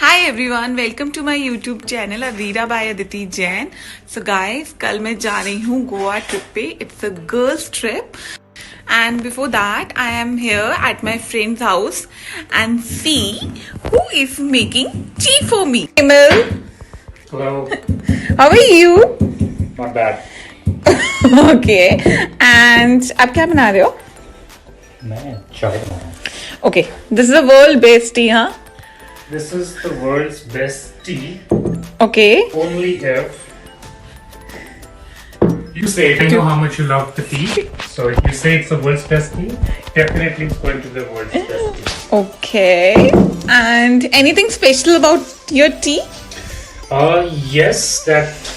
Hi everyone, welcome to my YouTube channel Avira by Aditi Jain. So guys, कल मैं जा रही हूँ गोवा ट्रिप पे। It's a girls trip and before that I am here at my friend's house and see who is making tea for me. Emil, Hello. how are you? Not bad. Okay, and आप क्या बना रहे हो? मैं चाय बना रहा हूँ. Okay, this is the world best tea, huh? This is the world's best tea. Okay. Only if you say it. I know how much you love the tea. So if you say it's the world's best tea, definitely it's going to be the world's best tea. Okay. And anything special about your tea? Yes, that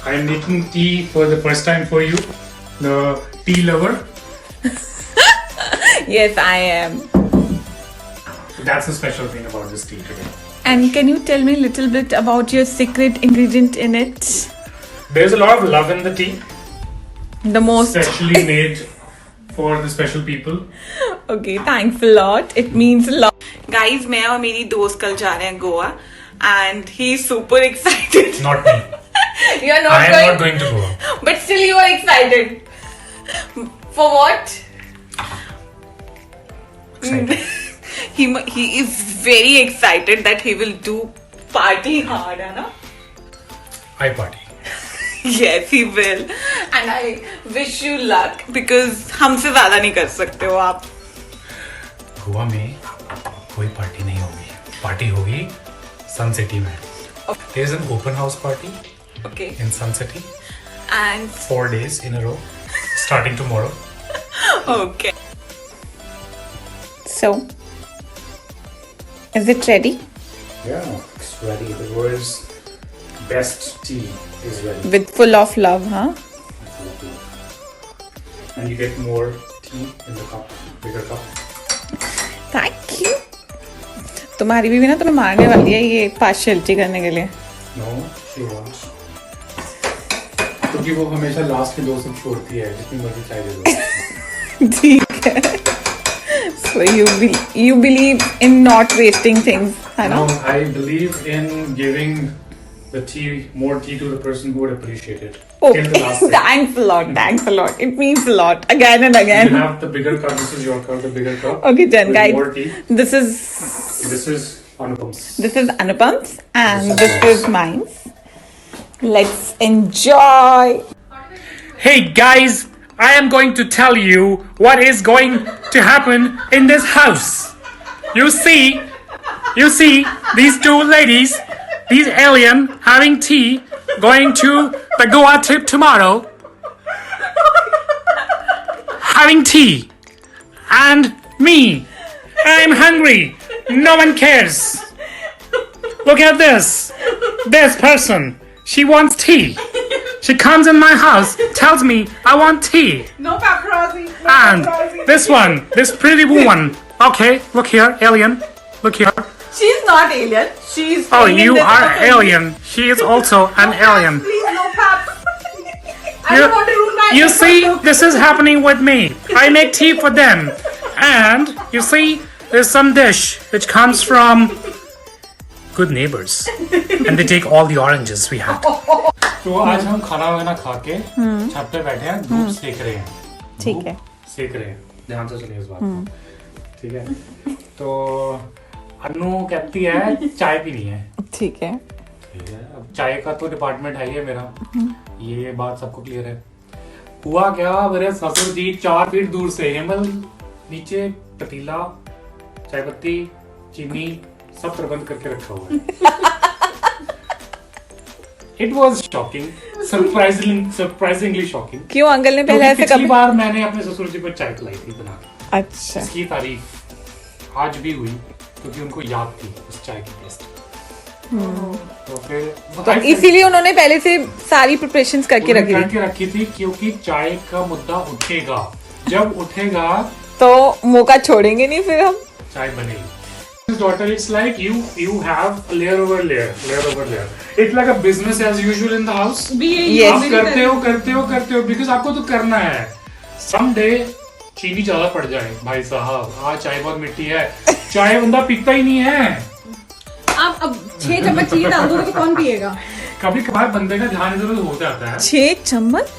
I'm making tea for the first time for you, the tea lover. Yes, I am. That's the special thing about this tea today. And can you tell me a little bit about your secret ingredient in it? There's a lot of love in the tea, The most. specially made for the special people. Okay, thanks a lot. It means a lot. Guys, मैं और मेरी दोस्त कल जा रहे हैं Goa and he's super excited. Not me. You are not I am not going to Goa. But still you are excited. For what? Excited. He is very excited that he will do party hard, है ना? I party. Yes, he will. And I wish you luck because हमसे ज्यादा नहीं कर सकते हो आप. गोवा में कोई पार्टी नहीं होगी. पार्टी होगी सन सिटी में. There is an open house party Okay. in Sun City. And 4 days in a row, starting tomorrow. okay. So, is it ready? Yeah, it's ready. The world's best tea is ready. With full of love, huh? And you get more tea in the cup, bigger cup. Thank you. तुम्हारी बीवी ना तुम्हें मारने वाली है ये partiality करने के लिए. No, she wants. क्योंकि वो हमेशा लास्ट के 2 सिप छोड़ती है, जितनी मर्जी चाय दे दो. ठीक है. So you believe in not wasting things, है ना? No, I believe in giving the tea, more tea to the person who would appreciate it. Till the last Okay. sip. Thanks a lot. Thanks a lot. It means a lot. Again and You again. have the bigger cup. This is your cup, the bigger cup. Okay, Jen, with guys. more tea. This is This is Anupam's. Anupam's and This this is is mine. Let's enjoy. Hey guys, I am going to tell you what is going to happen in this house. You see these 2 ladies, these alien having tea, going to the Goa trip tomorrow. Having tea. And me, I'm hungry. No one cares. Look at this. This person, she wants tea. She comes in my house, tells me I want tea. No paparazzi. And this one, this pretty woman. Okay, look here, alien. Look here. She's not alien. She's. Oh, staying in you this are apartment. alien. She is also an alien. Please, no paps. I You, don't want to ruin my. you see, this is happening with me. I make tea for them. And you see, there's some dish which comes from good neighbors. And they take all the oranges we had. तो आज हम खाना वाना खा के छत पे बैठे हैं, धूप सेक रहे हैं. ठीक है. सेक रहे हैं. ध्यान से सुनिए इस बात को. ठीक है. तो अनु कहती है चाय पीनी है. ठीक है. ठीक है. अब चाय का तो डिपार्टमेंट है ही मेरा. ये बात सबको क्लियर है. हुआ क्या, मेरे ससुर जी 4 फीट दूर से हेमल नीचे पतीला, चाय पत्ती, चीनी सब प्रबंध करके रखा हुआ है. It was shocking, surprisingly shocking. क्यों अंकल ने पहले ऐसे पिछली कभी? बार मैंने अपने ससुर जी को चाय पिलाई थी बना के. अच्छा. इसकी तारीफ आज भी हुई क्योंकि उनको याद थी उस चाय की टेस्ट. तो फिर इसीलिए उन्होंने पहले से सारी प्रिपरेशंस करके रखी थी क्योंकि चाय का मुद्दा उठेगा. जब उठेगा तो मौका छोड़ेंगे नहीं फिर हम. चाय बनेगी. Daughter, it's like you have layer over layer. It's like a business as usual in the house. Yes. आप करते हो because आपको तो करना है. Someday चीनी ज्यादा पड़ जाए भाई साहब. हाँ, चाय बहुत मिट्टी है. चाय बंदा पीता ही नहीं है. आप अब 6 चम्मच चीनी डाल दोगे तो कौन पिएगा? कभी कभार बंदे का ध्यान इधर उधर हो जाता है। 6 चम्मच?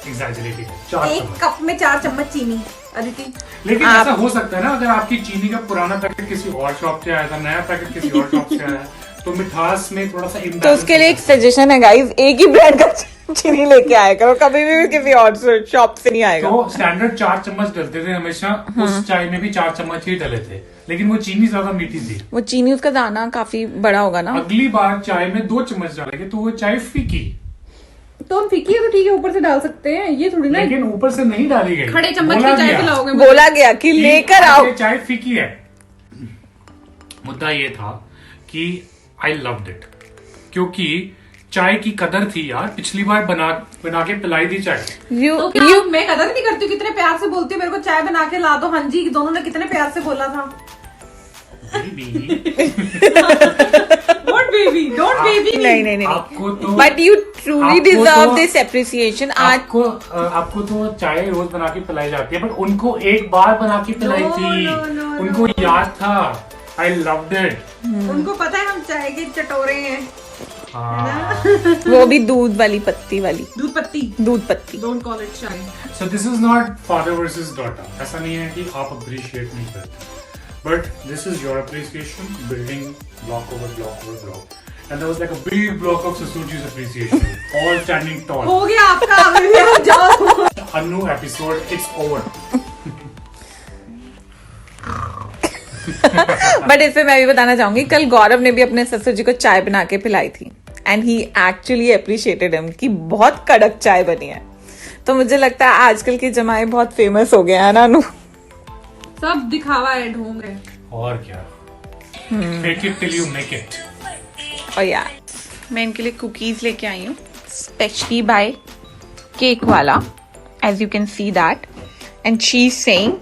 एग्जैजरेटिंग है, 4 एक चम्मच। कप में 4 चम्मच चीनी। अदिति लेकिन ऐसा हो सकता है ना, अगर आपकी चीनी का पुराना पैकेट किसी और शॉप से आया था, नया पैकेट किसी और शॉप से आया है, तो मिठास में थोड़ा सा तो उसके लिए एक सजेशन है गाइस, एक ही ब्रांड का चीनी लेके आया करो, कभी भी किसी और शॉप से नहीं आएगा। तो स्टैंडर्ड 4 चम्मच डलते थे हमेशा, उस चाय में भी 4 चम्मच ही डले थे, लेकिन वो चीनी ज्यादा मीठी थी। वो चीनी उसका दाना काफी बड़ा होगा ना। अगली बार चाय में 2 चम्मच डालेंगे तो वो चाय फीकी। तो हम फीकी है तो ठीक है, ऊपर से डाल सकते हैं, ये थोड़ी ना लेकिन ऊपर से नहीं डाली गई, खड़े चम्मच बोला की चाय गया पिलाओगे। बोला गया कि लेकर आओ। ये चाय फीकी है। मुद्दा ये था कि आई लव्ड इट, क्योंकि चाय की कदर थी यार। पिछली बार बना के पिलाई थी चाय। तो क्या मैं कदर नहीं करती हूँ? कितने प्यार से बोलती हूँ मेरे को चाय बना के ला दो। हाँ जी, दोनों ने कितने प्यार से बोला था। What baby? Don't baby me. नहीं आपको तो but you truly deserve this appreciation. आज आपको तो चाय रोज बना के पिलाई जाती है, पर उनको एक बार बना के पिलाई थी। no, उनको याद था। I loved it. उनको पता है हम चाय के चटोरे हैं। वो भी दूध वाली पत्ती वाली, दूध पत्ती। दूध पत्ती। Don't call it चाय। So this is not father versus daughter. ऐसा नहीं है कि आप appreciate नहीं करते, but this is your appreciation, building block over block over block, and there was like a big block of Susuji's appreciation, all standing tall. हो गया आपका, अभी आप जाओ। A new episode, it's over. But इसमें मैं भी बताना चाहूंगी, कल गौरव ने भी अपने ससुर जी को चाय बना के पिलाई थी and he actually appreciated him कि बहुत कड़क चाय बनी है। तो मुझे लगता है आजकल के जमाए बहुत फेमस हो गया है ना अनु। सब दिखावा है, ढोंग है। और क्या? Fake it till you make it. और यार मैं इनके लिए कुकीज लेके आई हूँ, स्पेशली बाय केक वाला, as you can see that, and she is saying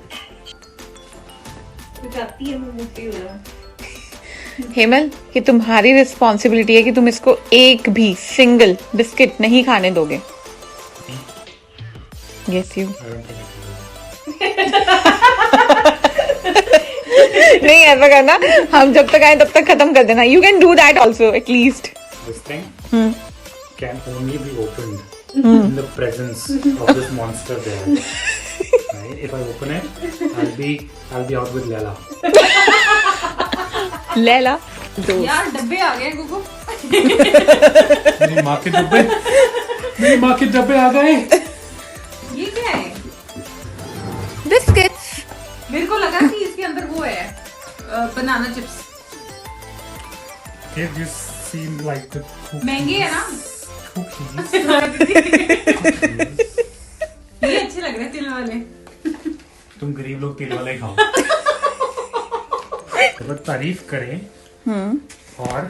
Hemal ये तुम्हारी रिस्पॉन्सिबिलिटी है कि तुम इसको एक भी सिंगल बिस्किट नहीं खाने दोगे। Yes you. नहीं ऐसा करना, हम जब तक आए तब तक खत्म कर देना। You can do that also at least. This thing can only be opened in the presence of this monster there. Right? If I open it, I'll be out with Leila. Laila दो यार डब्बे आ गए गुगु। मेरी माँ के डब्बे आ गए। ये क्या है? बिस्किट्स। मेरे को लगा कि इसके अंदर वो है banana chips. If you seem like the महंगे है ना? cookies. ये अच्छे लग रहे हैं तिल वाले। तुम गरीब लोग तिल वाले खाओ। तो तारीफ करें और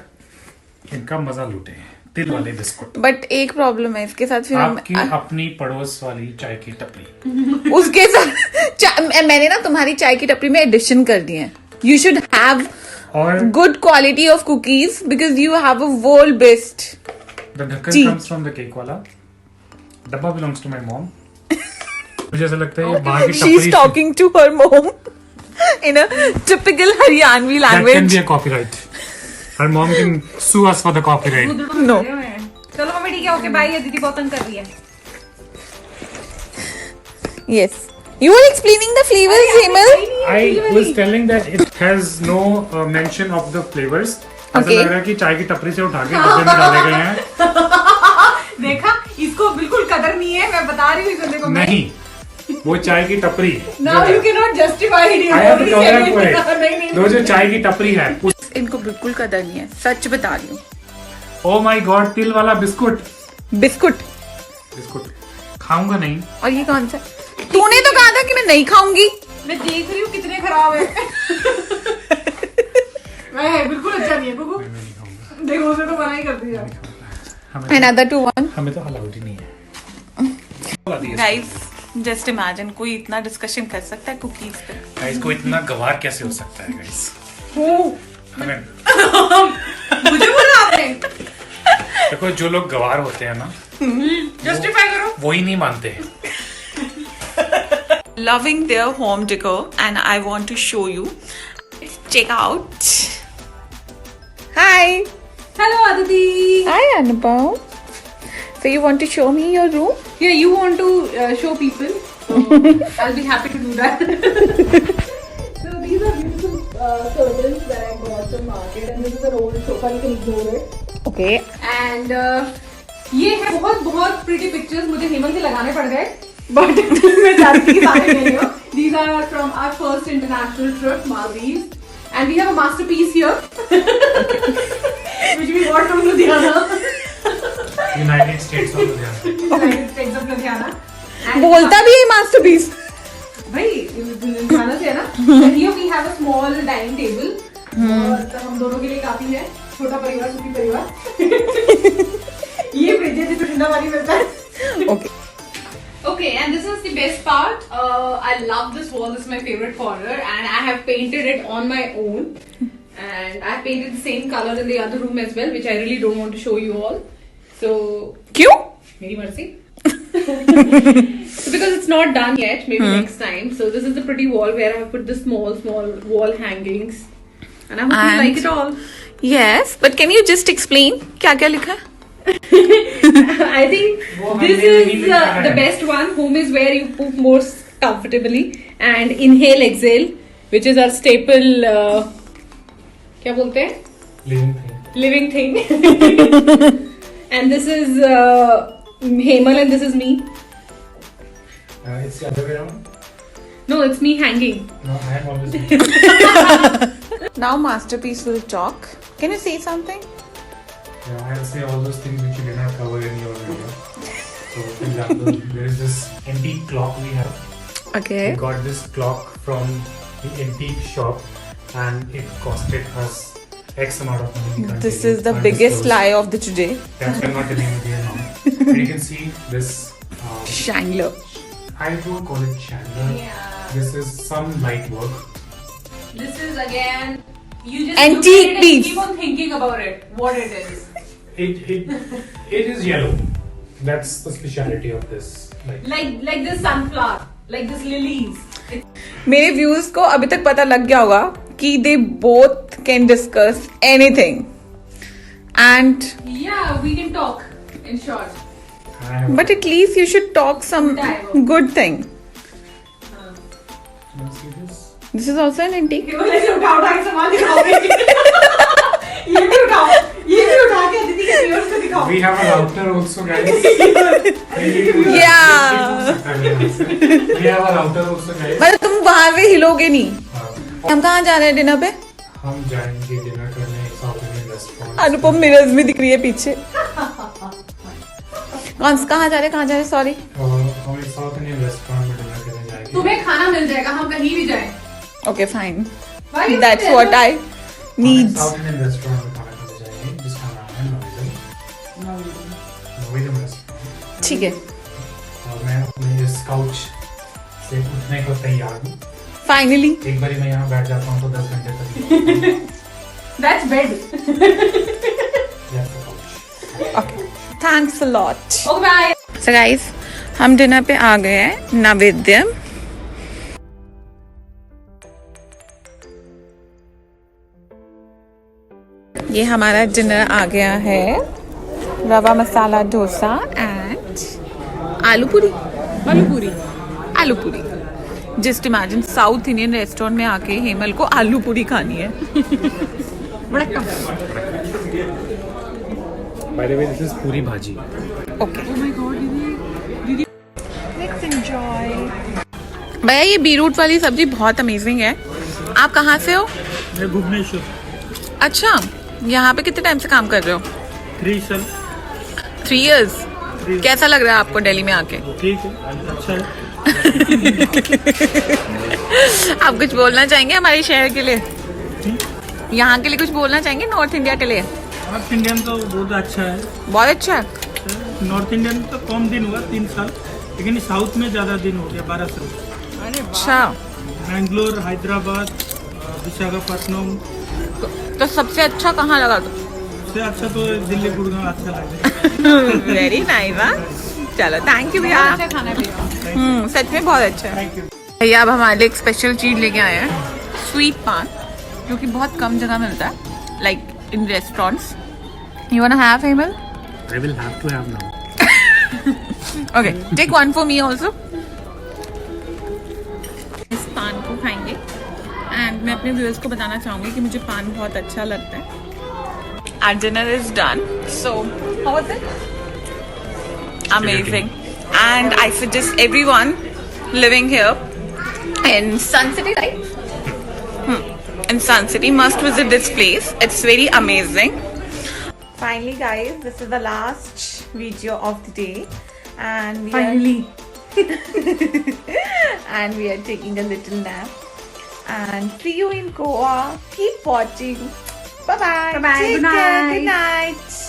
इनका मजा लूटे, तिल वाले बिस्कुट। बट एक प्रॉब्लम है इसके साथ, फिर आपकी अपनी पड़ोस वाली चाय की टपरी उसके साथ मैंने ना तुम्हारी चाय की टपरी में एडिशन कर दी है। यू शुड हैव और good quality of cookies because you have a world best. The ढक्कन जी। कम्स फ्रॉम द केक वाला डब्बा बिलोंग्स टू माय मॉम। मुझे ऐसा लगता है ये बाहर की शी टपरी is talking to her mom in a typical Haryanvi that can language. be a copyright. Her mom can sue us for the copyright. No. चलो मम्मी ठीक है, ओके बाय। ये दीदी बहुत तंग कर रही है। Yes. You were explaining the flavors, Hemal. I was telling that it has no mention of the flavors. ऐसा Okay. लग रहा है कि चाय की टपरी से उठा के डब्बे में डाले गए हैं। देखा, इसको बिल्कुल कदर नहीं है। मैं बता रही हूँ इस बंदे को। नहीं, वो चाय की टपरी। Now you cannot justify it. I have to cover up for it. वो जो चाय की टपरी है उस इनको बिल्कुल कदर नहीं है, सच बता रही हूँ। ओ माय गॉड, तिल वाला बिस्कुट बिस्कुट खाऊंगा नहीं। और ये कौन सा? तूने तो कहा था कि मैं नहीं खाऊंगी। मैं देख रही हूँ कितने खराब है। मैं बिल्कुल अच्छा नहीं है गुगु। देखो उसने तो मना ही कर दिया। Another 2-1. हमें तो अलाउड ही नहीं है। Guys, just imagine कोई इतना डिस्कशन कर सकता है कुकीज पे। गाइस को इतना गवार कैसे हो सकता है गाइस? हमें मुझे बोला आपने। देखो जो लोग गवार होते हैं ना, जस्टिफाई करो। वो ही नहीं मानते। Loving their home decor and I want to show you. Check out Hi. Hello, Aditi. Hi, Anupam. So you want to show me your room? Yeah, you want to show people? So I'll be happy to do that. So these are beautiful curtains that I got from market, and this is an old sofa. You can ignore it. Okay. And ये है बहुत pretty pictures. मुझे हेमंत से लगाने पड़ गए. But मैं जानती हूँ सारे नहीं हो. These are from our first international trip, Maldives, and we have a masterpiece here, which we bought from Ludhiana. United States of Ludhiana. United States of Ludhiana. And बोलता भी है masterpiece. भाई लुधियाना से है ना. And here we have a small dining table. और हम दोनों के लिए काफी है. छोटा परिवार, सुखी परिवार. ये फ्रिज है जिसमें ठंडा पानी मिलता है. Okay. Okay, and this is the best part. I love this wall. This is my favorite corner, and I have painted it on my own. And I have painted the same color in the other room as well, which I really don't want to show you all. So, क्यों? मेरी मर्जी. So because it's not done yet, maybe next time. So this is the pretty wall where I have put the small wall hangings, and I hope you like it all. Yes, but can you just explain क्या क्या लिखा है? I think this is the best one. Home is where you poop most comfortably, and inhale, exhale, which is our staple. क्या बोलते हैं? Living thing. And this is Hemal, and this is me. It's the other way around. No, it's me hanging. No, I am always. Now masterpiece will talk. Can you say something? Yeah, I'll say all those things which you did not cover in your video. So, for example, there is this antique clock we have. Okay. We got this clock from the antique shop, and it costed us X amount of money. We can't This tell is you, the can't biggest disclose. lie of the today. That's why I'm not telling you here now. And you can see this. Chandler. I don't call it chandler. Yeah. This is some light work. This is again. You just Antique look at it and piece. keep on thinking about it. What it is. It is yellow. That's the speciality of this. Like this sunflower. Like this lilies. मेरे views को अभी तक पता लग गया होगा कि they both can discuss anything. And Yeah, we can talk. In short. but at least you should talk some good thing. You see this? This is also an antique. उठाओ के सामान दिखाओगे. ये भी उठा के दीदी के व्यूअर्स को दिखाओ. We have a router also, guys. Yeah. We have a router also, guys. मतलब तुम बाहर में हिलोगे नहीं. हम कहाँ जा रहे हैं डिनर पे? हम जाएंगे डिनर करने एक साउथ इंडियन रेस्टोरेंट. अनुपम मिरर्स में दिख रही है पीछे. कहाँ जा रहे सॉरी. हम एक साउथ इंडियन रेस्टोरेंट में डिनर करने जाएंगे. तुम्हें खाना मिल जाएगा. हम कहीं भी जाएं. Okay, fine. Why you That's say what that? I need. South Indian restaurant में खाना खाने जाएंगे जिसका नाम है नोवेदम रेस्टोरेंट. ठीक है. और मैं अपने इस काउच से उठने को तैयार हूँ. Finally. एक बार मैं यहाँ बैठ जाता हूँ तो 10 घंटे तक. That's bed. That's the couch. Okay. Thanks a lot. Okay, bye. So guys, हम डिनर पे आ गए हैं नवेद्यम. ये हमारा डिनर आ गया है. रवा मसाला डोसा एंड आलू पूरी. Just imagine south Indian restaurant में आके हेमल को आलू पूरी खानी है. By the way, this is puri bhaji. Okay. Oh my God, दीदी. Let's enjoy. भैया ये बीरूट वाली सब्जी बहुत अमेजिंग है. आप कहाँ से हो? मैं भुवनेश्वर. अच्छा, यहाँ पे कितने टाइम से काम कर रहे हो? 3 साल. 3 years. कैसा लग रहा है आपको दिल्ली में आके? ठीक है, अच्छा है. आप कुछ बोलना चाहेंगे हमारे शहर के लिए? यहाँ के लिए कुछ बोलना चाहेंगे? नॉर्थ इंडिया के लिए? नॉर्थ इंडियन तो बहुत अच्छा है. बहुत अच्छा है. नॉर्थ इंडियन तो कम दिन हुआ 3 साल, लेकिन साउथ में ज़्यादा दिन हो गया 12 साल. अच्छा. बैंगलोर, हैदराबाद, विशाखापट्टनम. तो सबसे अच्छा कहाँ लगा? तो सबसे अच्छा तो दिल्ली गुड़गांव अच्छा लगा. Very nice. चलो थैंक यू भैया. सच में बहुत अच्छा है. Thank you. भैया अब हमारे लिए एक स्पेशल चीज लेके आए हैं. स्वीट पान जो कि बहुत कम जगह मिलता है. Like in restaurants. You wanna have, Hemal? I will have to have now. Okay, take one for me also. इस पान को खाएंगे and मैं अपने व्यूअर्स को बताना चाहूँगी कि मुझे पान बहुत अच्छा लगता है. Our dinner is done. So, how was it? Amazing. And I suggest everyone living here in Sun City, right? In Sun City must visit this place. It's very amazing. Finally, guys, this is the last video of the day, and we and we are taking a little nap. And see you in Goa. Keep watching. Bye bye. Bye-bye. Good Take care. night. Good night.